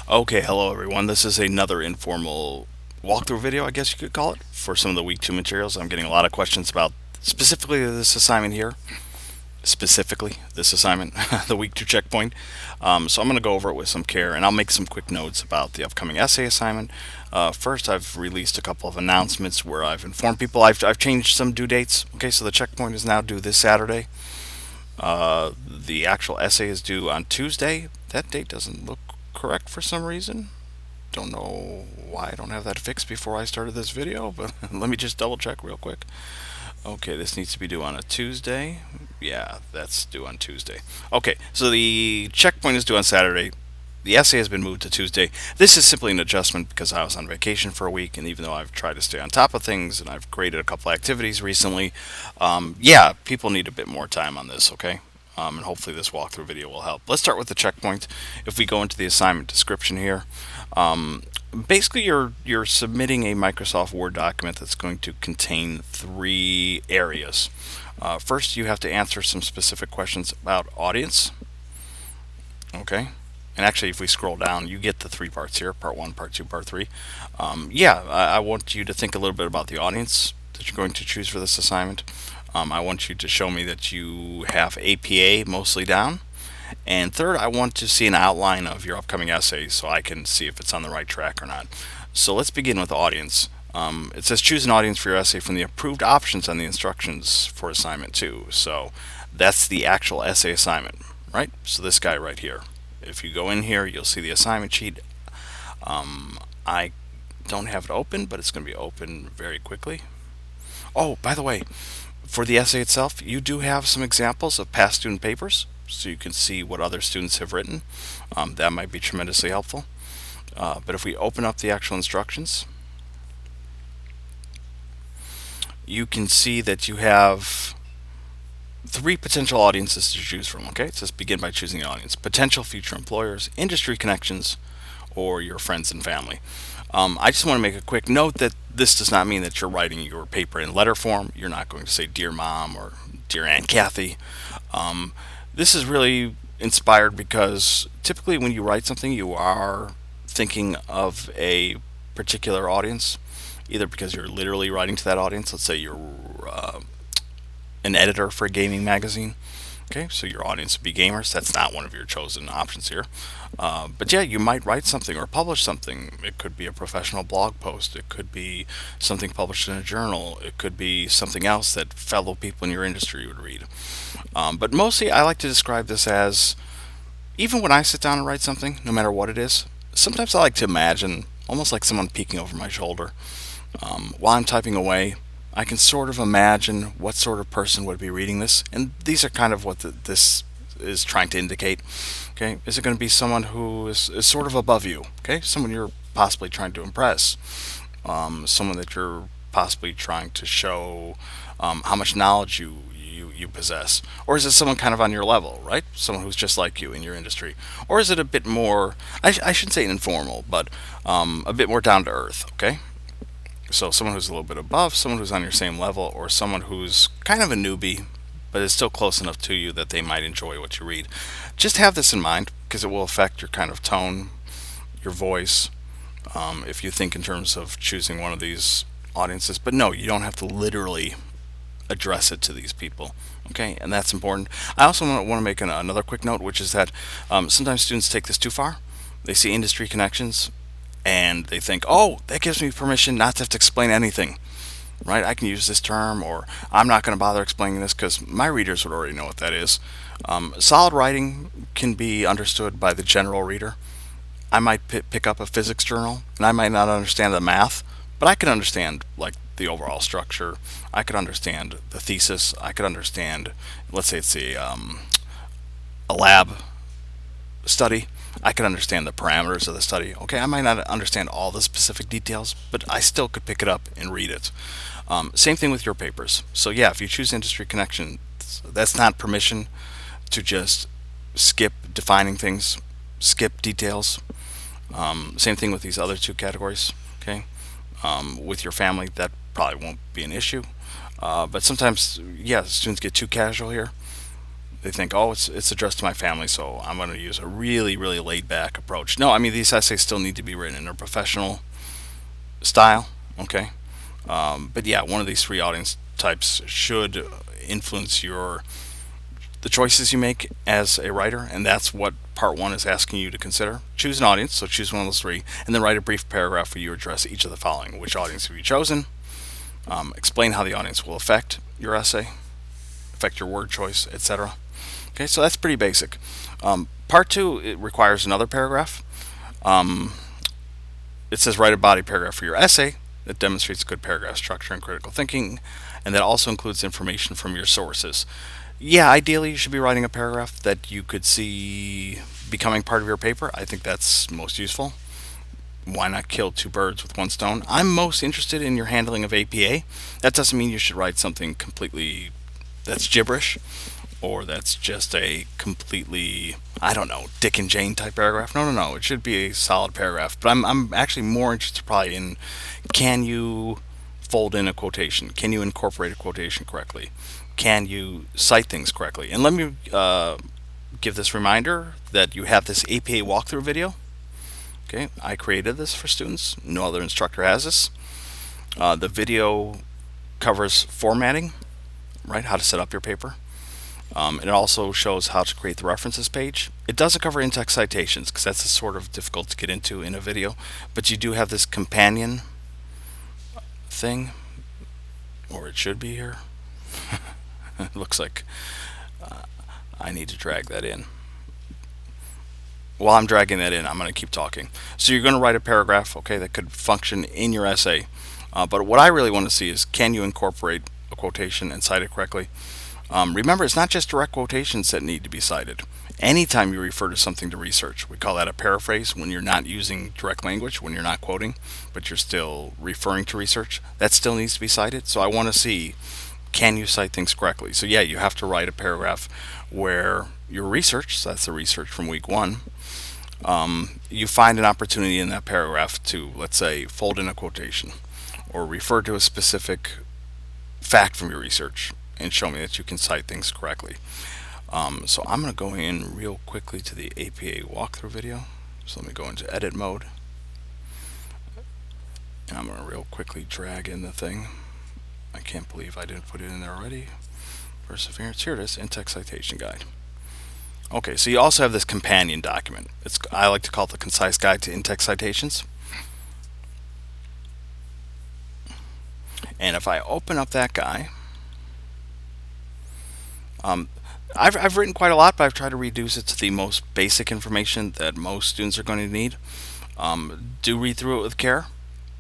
Okay, hello everyone. This is another informal walkthrough video, I guess you could call it, for some of the week 2 materials. I'm getting a lot of questions about specifically this assignment here, specifically this assignment, the week 2 checkpoint. So I'm going to go over it with some care, and I'll make some quick notes about the upcoming essay assignment. First, I've released a couple of announcements where I've informed people. I've changed some due dates. Okay, so the checkpoint is now due this Saturday. The actual essay is due on Tuesday. That date doesn't look correct for some reason. Don't know why I don't have that fixed before I started this video, but let me just double check real quick. Okay, this needs to be due on a Tuesday. Yeah, that's due on Tuesday. Okay, so the checkpoint is due on Saturday. The essay has been moved to Tuesday. This is simply an adjustment because I was on vacation for a week, and even though I've tried to stay on top of things and I've created a couple activities recently, yeah, people need a bit more time on this, okay? And hopefully this walkthrough video will help. Let's start with the checkpoint. If we go into the assignment description here, basically you're submitting a Microsoft Word document that's going to contain three areas. First, you have to answer some specific questions about audience. Okay. And actually, if we scroll down, you get the three parts here: part one, part two, part three. Yeah, I want you to think a little bit about the audience that you're going to choose for this assignment. I want you to show me that you have APA mostly down. And third, I want to see an outline of your upcoming essay so I can see if it's on the right track or not. So let's begin with audience. It says choose an audience for your essay from the approved options on the instructions for assignment 2. So that's the actual essay assignment, right? So this guy right here. If you go in here, you'll see the assignment sheet. I don't have it open, but it's going to be open very quickly. Oh, by the way, for the essay itself, you do have some examples of past student papers, so you can see what other students have written. That might be tremendously helpful. But if we open up the actual instructions, you can see that you have three potential audiences to choose from. Okay, it says begin by choosing the audience: potential future employers, industry connections, or your friends and family. I just want to make a quick note that this does not mean that you're writing your paper in letter form. You're not going to say "Dear Mom" or "Dear Aunt Kathy." This is really inspired because typically when you write something, you are thinking of a particular audience, either because you're literally writing to that audience. Let's say you're an editor for a gaming magazine. Okay, so your audience would be gamers. That's not one of your chosen options here. But yeah, you might write something or publish something. It could be a professional blog post. It could be something published in a journal. It could be something else that fellow people in your industry would read. But mostly, I like to describe this as even when I sit down and write something, no matter what it is, sometimes I like to imagine almost like someone peeking over my shoulder. While I'm typing away, I can sort of imagine what sort of person would be reading this, and these are kind of what this is trying to indicate. Okay, is it going to be someone who is sort of above you? Okay, someone you're possibly trying to impress, someone that you're possibly trying to show how much knowledge you possess, or is it someone kind of on your level, right? Someone who's just like you in your industry, or is it a bit more? I shouldn't say informal, but a bit more down to earth. Okay, so someone who's a little bit above, someone who's on your same level, or someone who's kind of a newbie, but is still close enough to you that they might enjoy what you read. Just have this in mind because it will affect your kind of tone, your voice, if you think in terms of choosing one of these audiences. But no, you don't have to literally address it to these people. Okay, and that's important. I also want to make another quick note, which is that sometimes students take this too far. They see industry connections and they think, oh, that gives me permission not to have to explain anything, right? I can use this term, or I'm not going to bother explaining this because my readers would already know what that is. Solid writing can be understood by the general reader. I might pick up a physics journal and I might not understand the math, but I can understand like the overall structure. I could understand the thesis. I could understand, let's say it's a lab study. I could understand the parameters of the study. Okay, I might not understand all the specific details, but I still could pick it up and read it. Same thing with your papers. So yeah, if you choose industry connection, that's not permission to just skip defining things, skip details. Same thing with these other two categories. Okay, with your family, that probably won't be an issue. But sometimes, yeah, students get too casual here. They think, oh, it's addressed to my family, so I'm going to use a really, really laid back approach. No, I mean, these essays still need to be written in a professional style, okay? But yeah, one of these three audience types should influence the choices you make as a writer, and that's what part one is asking you to consider. Choose an audience, so choose one of those three, and then write a brief paragraph where you address each of the following. Which audience have you chosen? Explain how the audience will affect your essay, affect your word choice, etc. Okay, so that's pretty basic. Part two, it requires another paragraph. Um, it says write a body paragraph for your essay that demonstrates good paragraph structure and critical thinking, and that also includes information from your sources. Yeah, ideally you should be writing a paragraph that you could see becoming part of your paper. I think that's most useful. Why not kill two birds with one stone? I'm most interested in your handling of APA. That doesn't mean you should write something completely that's gibberish, or that's just a completely, I don't know, Dick and Jane type paragraph. No, no, no. It should be a solid paragraph. But I'm actually more interested probably in, can you fold in a quotation? Can you incorporate a quotation correctly? Can you cite things correctly? And let me give this reminder that you have this APA walkthrough video. Okay, I created this for students. No other instructor has this. The video covers formatting, right? How to set up your paper. It also shows how to create the references page. It doesn't cover in-text citations because that's sort of difficult to get into in a video, but you do have this companion thing, or it should be here. It looks like I need to drag that in. While I'm dragging that in, I'm going to keep talking. So you're going to write a paragraph, okay, that could function in your essay. But what I really want to see is, can you incorporate a quotation and cite it correctly? Remember, it's not just direct quotations that need to be cited. Anytime you refer to something to research, we call that a paraphrase when you're not using direct language, when you're not quoting, but you're still referring to research. That still needs to be cited. So I want to see, can you cite things correctly? So yeah, you have to write a paragraph where your research, so that's the research from week one, you find an opportunity in that paragraph to, let's say, fold in a quotation or refer to a specific fact from your research and show me that you can cite things correctly. So I'm going to go in real quickly to the APA walkthrough video. So let me go into edit mode. And I'm going to real quickly drag in the thing. I can't believe I didn't put it in there already. Perseverance, here it is, in-text citation guide. Okay, so you also have this companion document. I like to call it the Concise Guide to In-Text Citations. And if I open up that guy, I've written quite a lot, but I've tried to reduce it to the most basic information that most students are going to need. Do read through it with care.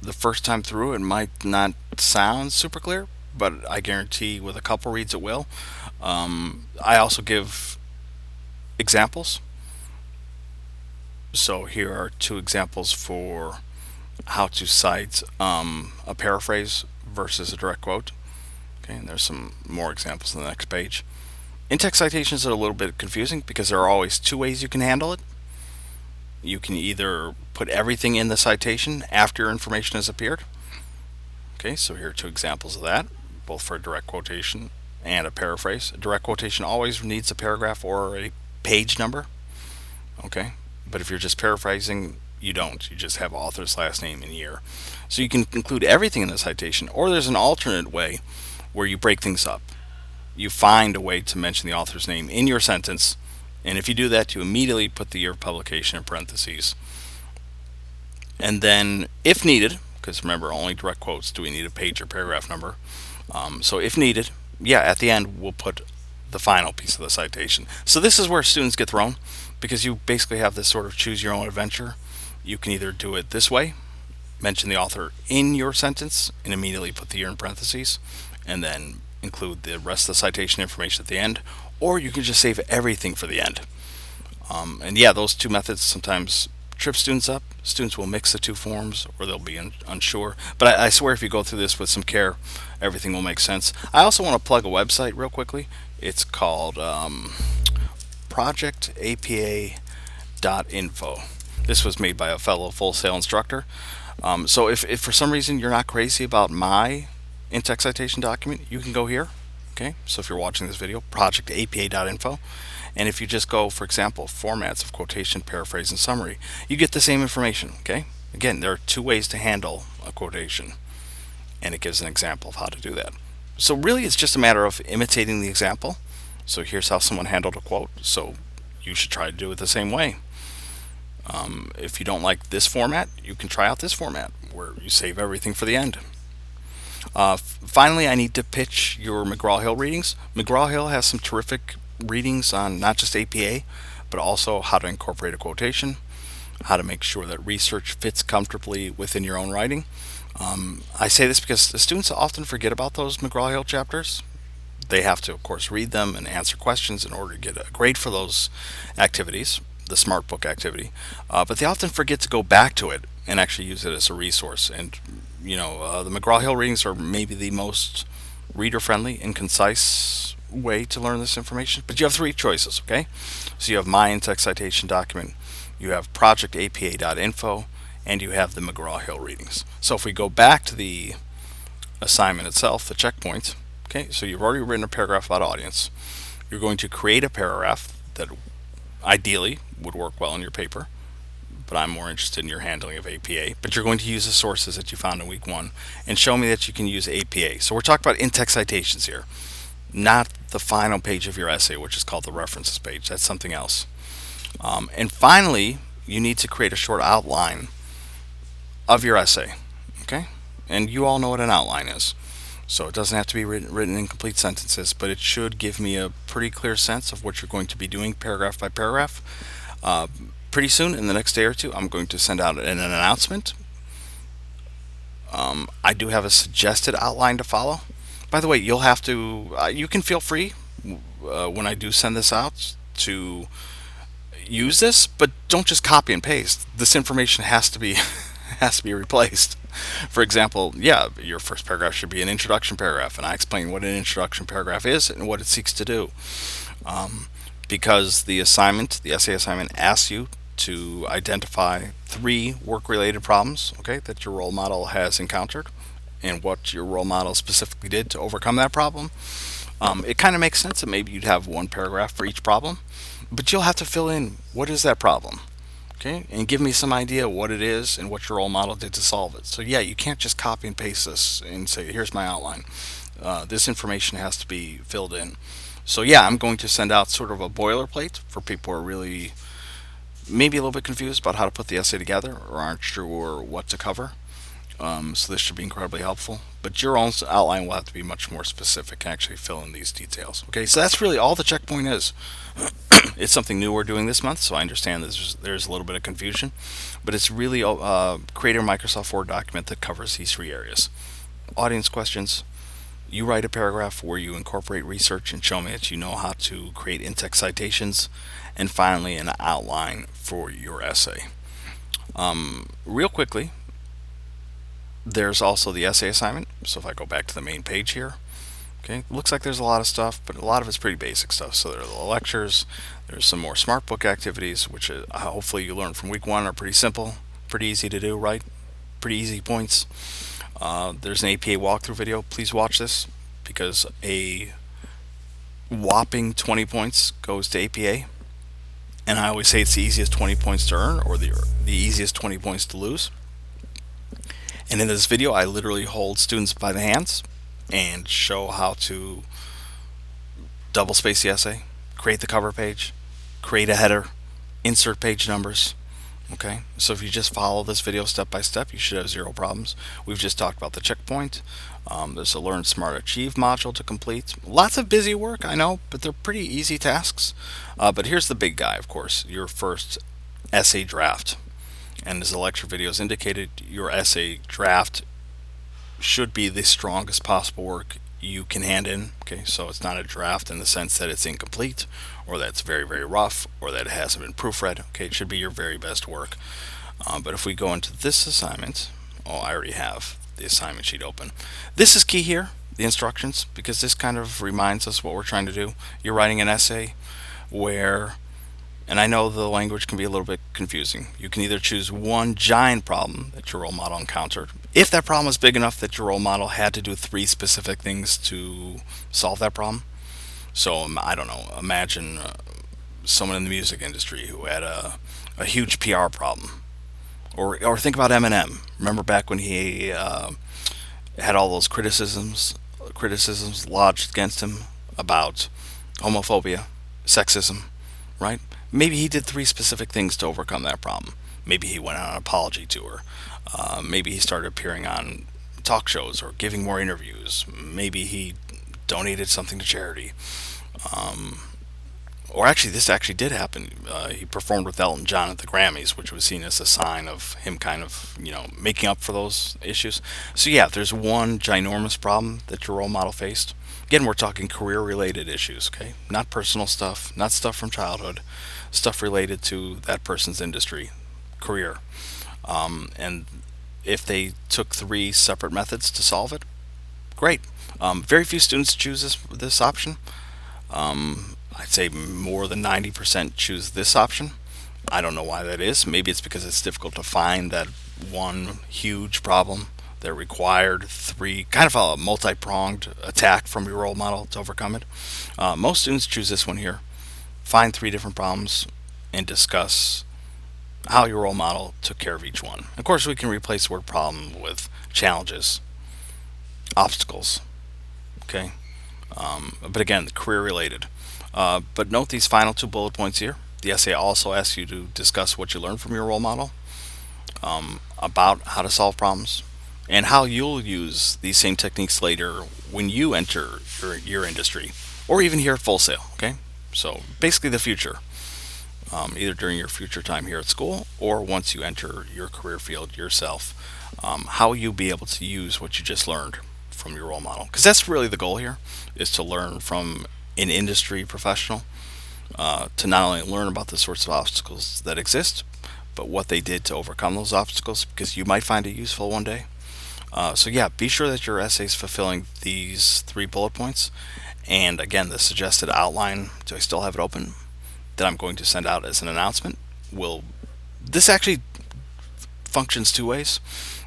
The first time through, it might not sound super clear, but I guarantee with a couple reads it will. I also give examples. So here are two examples for how to cite a paraphrase versus a direct quote. Okay, and there's some more examples on the next page. In-text citations are a little bit confusing because there are always two ways you can handle it. You can either put everything in the citation after your information has appeared. Okay, so here are two examples of that, both for a direct quotation and a paraphrase. A direct quotation always needs a paragraph or a page number. Okay, but if you're just paraphrasing, you don't. You just have author's last name and year. So you can include everything in the citation, or there's an alternate way where you break things up. You find a way to mention the author's name in your sentence, and if you do that, you immediately put the year of publication in parentheses. And then, if needed, because remember, only direct quotes do we need a page or paragraph number. So if needed, yeah, at the end, we'll put the final piece of the citation. So this is where students get thrown, because you basically have this sort of choose your own adventure. You can either do it this way, mention the author in your sentence, and immediately put the year in parentheses, and then include the rest of the citation information at the end, or you can just save everything for the end. And yeah, those two methods sometimes trip students up. Students will mix the two forms, or they'll be unsure. But I swear if you go through this with some care, everything will make sense. I also want to plug a website real quickly. It's called projectapa.info. This was made by a fellow Full Sail instructor. So if for some reason you're not crazy about my in-text citation document, you can go here. Okay, Okay, so if you're watching this video, projectapa.info. And if you just go, for example, formats of quotation, paraphrase, and summary, you get the same information. Okay, again, there are two ways to handle a quotation, and it gives an example of how to do that. So really, it's just a matter of imitating the example. So here's how someone handled a quote. So you should try to do it the same way. If you don't like this format, you can try out this format where you save everything for the end. Finally, I need to pitch your McGraw-Hill readings. McGraw-Hill has some terrific readings on not just APA, but also how to incorporate a quotation, how to make sure that research fits comfortably within your own writing. I say this because the students often forget about those McGraw-Hill chapters. They have to, of course, read them and answer questions in order to get a grade for those activities, the Smart Book activity. But they often forget to go back to it and actually use it as a resource. And the McGraw-Hill readings are maybe the most reader-friendly and concise way to learn this information. But you have three choices, okay? So you have my in-text citation document, you have projectapa.info, and you have the McGraw-Hill readings. So if we go back to the assignment itself, the checkpoint, okay, so you've already written a paragraph about audience. You're going to create a paragraph that ideally would work well in your paper, but I'm more interested in your handling of APA. But you're going to use the sources that you found in week 1 and show me that you can use APA. So we're talking about in-text citations here, not the final page of your essay, which is called the references page. That's something else. And finally, you need to create a short outline of your essay, okay? And you all know what an outline is. So it doesn't have to be written in complete sentences, but it should give me a pretty clear sense of what you're going to be doing paragraph by paragraph. Pretty soon, in the next day or two, I'm going to send out an announcement. I do have a suggested outline to follow. By the way, you'll have to, you can feel free when I do send this out to use this, but don't just copy and paste. This information has to be has to be replaced. For example, your first paragraph should be an introduction paragraph, and I explain what an introduction paragraph is and what it seeks to do. Because the essay assignment asks you to identify 3 work-related problems, okay, that your role model has encountered, and what your role model specifically did to overcome that problem. It kind of makes sense that maybe you'd have 1 paragraph for each problem, but you'll have to fill in what is that problem, okay, and give me some idea what it is and what your role model did to solve it. So you can't just copy and paste this and say, here's my outline. This information has to be filled in. So I'm going to send out sort of a boilerplate for people who are really maybe a little bit confused about how to put the essay together or aren't sure what to cover. So this should be incredibly helpful. But your own outline will have to be much more specific and actually fill in these details. Okay, so that's really all the checkpoint is. It's something new we're doing this month, so I understand there's a little bit of confusion. But it's really create a Microsoft Word document that covers these 3 areas. Audience questions. You write a paragraph where you incorporate research and show me that you know how to create in-text citations. And finally, an outline for your essay. Real quickly, there's also the essay assignment. So if I go back to the main page here, okay, looks like there's a lot of stuff, but a lot of it's pretty basic stuff. So there are the lectures, there's some more Smart Book activities, which hopefully you learned from week 1 are pretty simple, pretty easy to do, right? Pretty easy points. There's an APA walkthrough video. Please watch this because a whopping 20 points goes to APA. And I always say it's the easiest 20 points to earn or the easiest 20 points to lose. And in this video, I literally hold students by the hands and show how to double space the essay, create the cover page, create a header, insert page numbers. Okay, so if you just follow this video step by step, you should have 0 problems. We've just talked about the checkpoint. There's a Learn Smart Achieve module to complete. Lots of busy work, I know, but they're pretty easy tasks. But here's the big guy, of course, your first essay draft. And as the lecture videos indicated, your essay draft should be the strongest possible work you can hand in. Okay, so it's not a draft in the sense that it's incomplete or that's very, very rough or that it hasn't been proofread. Okay, it should be your very best work. But if we go into this assignment, I already have the assignment sheet open. This is key here, the instructions, because this kind of reminds us what we're trying to do. You're writing an essay where And I know the language can be a little bit confusing. You can either choose one giant problem that your role model encountered. If that problem was big enough that your role model had to do three specific things to solve that problem. So I don't know. Imagine someone in the music industry who had a huge PR problem, or think about Eminem. Remember back when he had all those criticisms lodged against him about homophobia, sexism, right? Maybe he did three specific things to overcome that problem. Maybe he went on an apology tour. Maybe he started appearing on talk shows or giving more interviews. Maybe he donated something to charity. Or actually, this actually did happen. He performed with Elton John at the Grammys, which was seen as a sign of him kind of, making up for those issues. So yeah, if there's one ginormous problem that your role model faced, again, we're talking career-related issues, okay? Not personal stuff, not stuff from childhood, stuff related to that person's industry, career. And if they took three separate methods to solve it, great. Very few students choose this option. I'd say more than 90% choose this option. I don't know why that is. Maybe it's because it's difficult to find that one huge problem that required three, kind of a multi pronged attack from your role model to overcome it. Most students choose this one here. Find three different problems and discuss how your role model took care of each one. Of course, we can replace the word problem with challenges, obstacles, okay? But again, career related. But note these final two bullet points here. The essay also asks you to discuss what you learned from your role model, about how to solve problems, and how you'll use these same techniques later when you enter your industry, or even here at Full Sail. Okay, so basically the future, either during your future time here at school or once you enter your career field yourself, how you'll be able to use what you just learned from your role model, because that's really the goal here, is to learn from an industry professional, to not only learn about the sorts of obstacles that exist, but what they did to overcome those obstacles, because you might find it useful one day. So yeah, be sure that your essay is fulfilling these three bullet points. And again, the suggested outline, do I still have it open, that I'm going to send out as an announcement, will this actually functions two ways.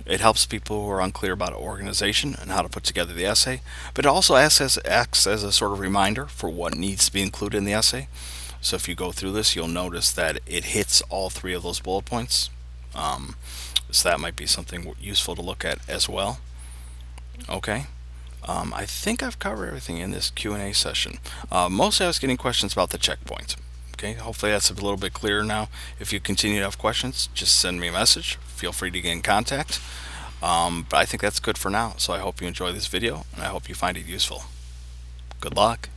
It helps people who are unclear about organization and how to put together the essay, but it also acts as a sort of reminder for what needs to be included in the essay. So if you go through this, you'll notice that it hits all three of those bullet points. So that might be something useful to look at as well. Okay. I think I've covered everything in this Q&A session. Mostly I was getting questions about the checkpoint. Okay, hopefully that's a little bit clearer now. If you continue to have questions, just send me a message. Feel free to get in contact. But I think that's good for now. So I hope you enjoy this video, and I hope you find it useful. Good luck.